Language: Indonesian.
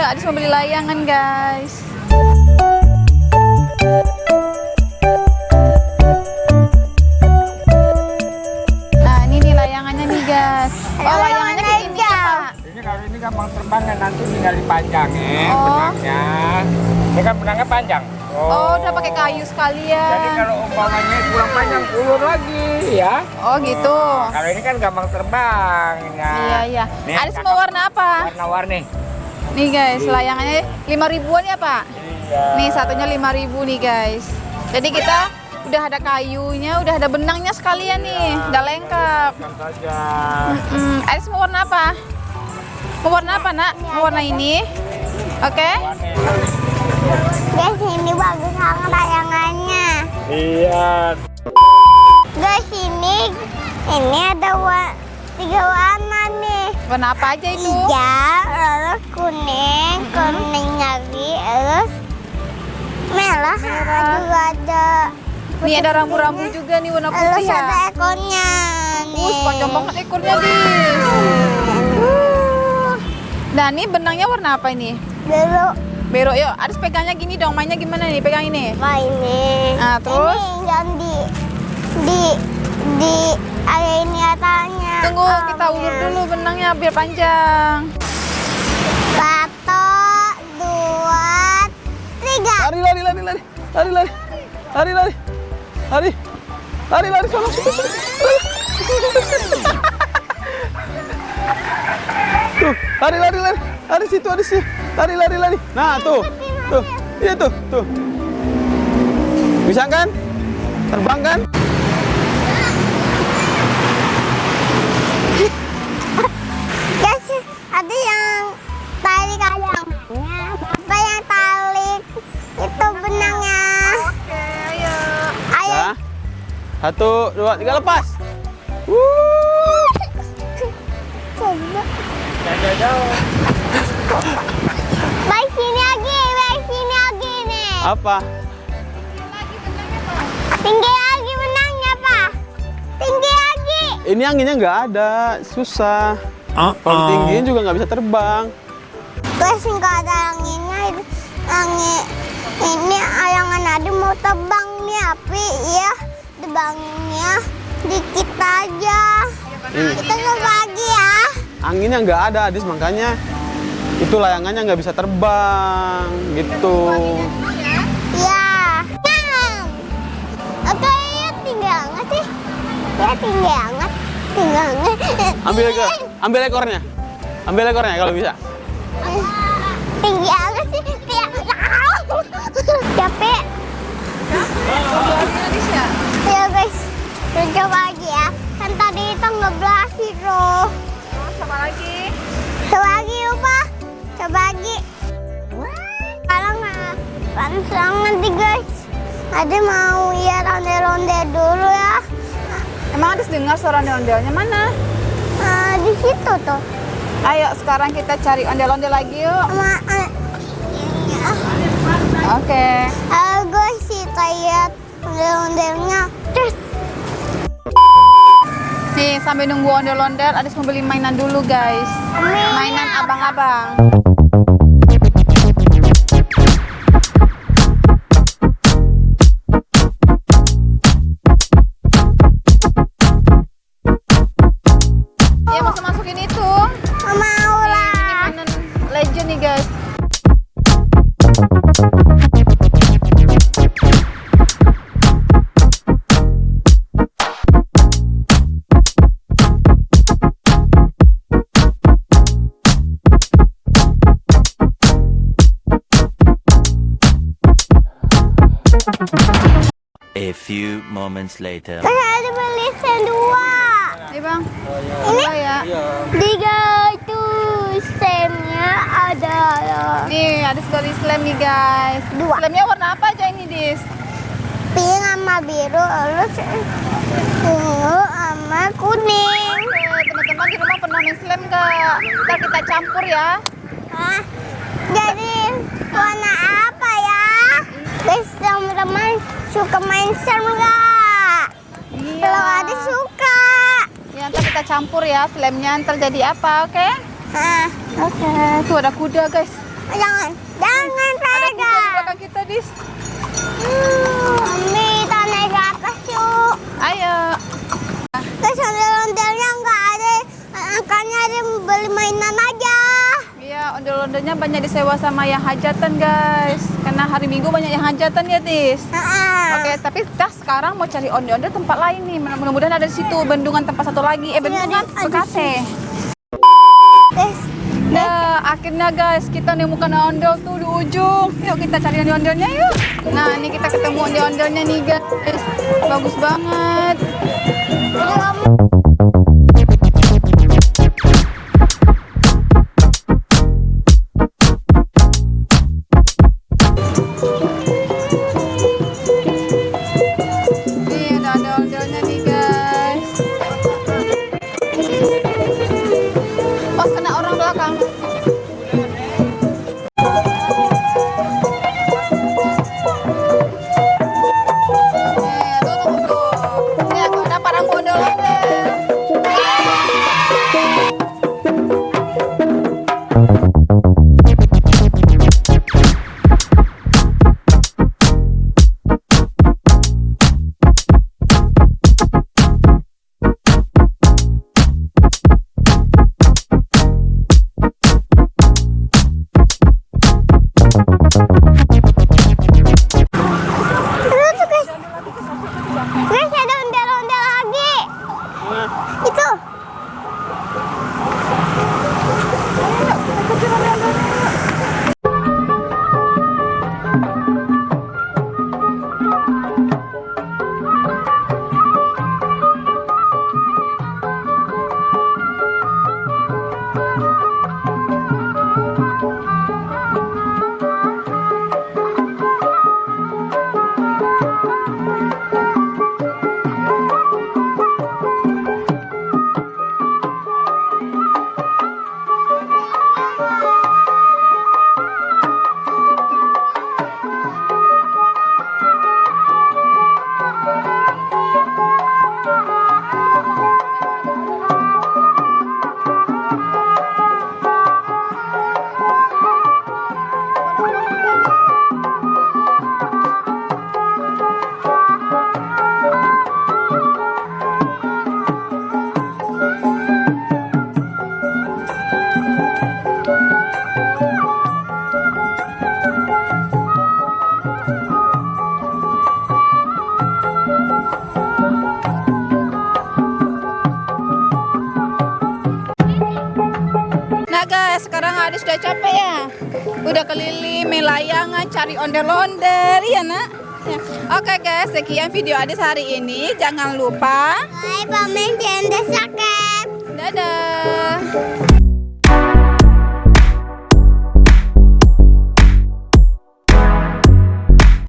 Adis mau beli layangan, guys. Nah, ini nih layangannya nih, guys. Oh, layangannya kayak gini ya, Pak? Ini kalau ini gampang terbang kan, nanti tinggal dipanjang ya Oh. benangnya. Ini kan benangnya panjang. Oh, udah pakai kayu sekalian. Jadi kalau umpamanya kurang panjang, ulur lagi ya. Oh, gitu. Kalau ini kan gampang terbang ya. Iya, iya. Nih, Adis mau warna apa? Warna-warni. Nih, guys, layangannya 5 ribuan ya, Pak? Iya. Nih, satunya 5.000 nih, guys. Jadi kita udah ada kayunya, udah ada benangnya sekalian nih. Udah lengkap. Kan saja. Adis mau warna apa? Mau warna apa, Nak? Mau warna ini? Oke? Guys, ini bagus banget layangannya. Iya. Guys, ini ada 3 warna nih. Warna apa aja itu? Hijau, terus kuning, kuning lagi, terus merah. Juga ada. Nih ada rambu-rambu juga nih warna Terus putih ada ya. ekornya nih. Panjang banget ekornya, Dis. Nah, ini benangnya warna apa ini? Dulu Biru. Yuk, Adis pegangnya gini dong. Mainnya gimana nih? Pegang ini. ini. Nah, terus? Ini yang di ada ini atanya. Tunggu, kita ulur dulu benangnya biar panjang. 1, 2, 3. Lari, lari, lari, lari, lari, lari, lari, lari, lari, lari, lari, sana, situ, situ. Tuh, lari, lari, lari, lari situ, ada sih, lari, lari, lari. Nah, tuh, iya tuh. Bisa kan? Terbang kan? Guys, ada yang tarik ayam. Apa yang tarik? Itu benangnya. Oke, ayo. Ayo. Nah, 1, 2, 3, lepas. Coba. Jauh-jauh. Baik sini lagi nih. Apa? Tinggi lagi benangnya, Pak. Tinggi lagi. Ini anginnya nggak ada, susah. Kalau tinggiin juga nggak bisa terbang. Guys, nggak ada anginnya. Angin ini layangan ada mau terbang nih, api ya. Terbangnya dikit aja. Kita coba lagi ya. Anginnya nggak ada, Adis, makanya itu layangannya nggak bisa terbang gitu. Ya. Oke, tinggi banget sih. Ya, tinggi banget. Ambil ekornya. Ambil ekornya kalau bisa. Tinggi banget sih. Capek. Adis ya? Ya guys, kita coba lagi ya. Kan tadi itu ngeblas itu. Sama lagi. Coba lagi yuk, Pak. Coba lagi. Sekarang langsung nanti guys. Ada mau ya ronde-ronde dulu ya. Emang Adis dengar suara ondel-ondelnya mana? Di situ tuh. Ayo, sekarang kita cari ondel-ondel lagi yuk. Sama Oke. guys, kita lihat ronde-rondelnya. Terus. Nih, sambil nunggu ondel-ondel, Adis mau beli mainan dulu, guys. Mainan abang-abang. Ya, masukin itu. Mau lah. Mainan legend nih, guys. A few moments later. Terus ada beli sen 2. Nih, Bang. Ini ya. 3 itu semnya ada ya. Nih, Adis beli slam nih, guys. Dua. Slamnya warna apa aja ini, Dis? Pink sama biru, terus ungu sama kuning. Teman-teman di rumah pernah main slam nggak? Ntar kita campur ya. Hah? Jadi warna apa ya? Guys, teman-teman suka main slam nggak? Iya. Kalau ada suka. Ya, ntar kita campur ya slamnya. Ntar jadi apa, oke? Hah? Oke. Tuh ada kuda, guys. Jangan Ada kuda di pegang. belakang kita, Dis. Mami, kita naik ke atas yuk. Ayo. Terus ondel-ondelnya nggak ada, angkanya ada beli mainan aja. Iya, ondel-ondelnya banyak disewa sama yang hajatan, guys. Karena hari Minggu banyak yang hajatan ya, Tis. Oke, tapi kita sekarang mau cari ondel-ondel tempat lain nih. Mudah-mudahan ada di situ, bendungan tempat satu lagi. Bendungan ada Bekasi. Terus, Nah, akhirnya guys, kita nemukan ondel tuh di ujung. Yuk kita cari ondel-ondelnya yuk. Nah, ini kita ketemu ondel-ondelnya nih, guys. Bagus banget. Nih, ada ondel-ondelnya nih, guys. Pas kena orang belakang. Nih, tuh. Nih, aku ada parang ondel-ondel. guys, ada ondel-ondel lagi. Itu. Nah guys, sekarang Adis sudah capek ya. Udah keliling, main layangan, cari ondel-ondel, iya nak? Ya. Oke guys, sekian video Adis hari ini. Jangan lupa Hai, pamen jangan subscribe. dadah.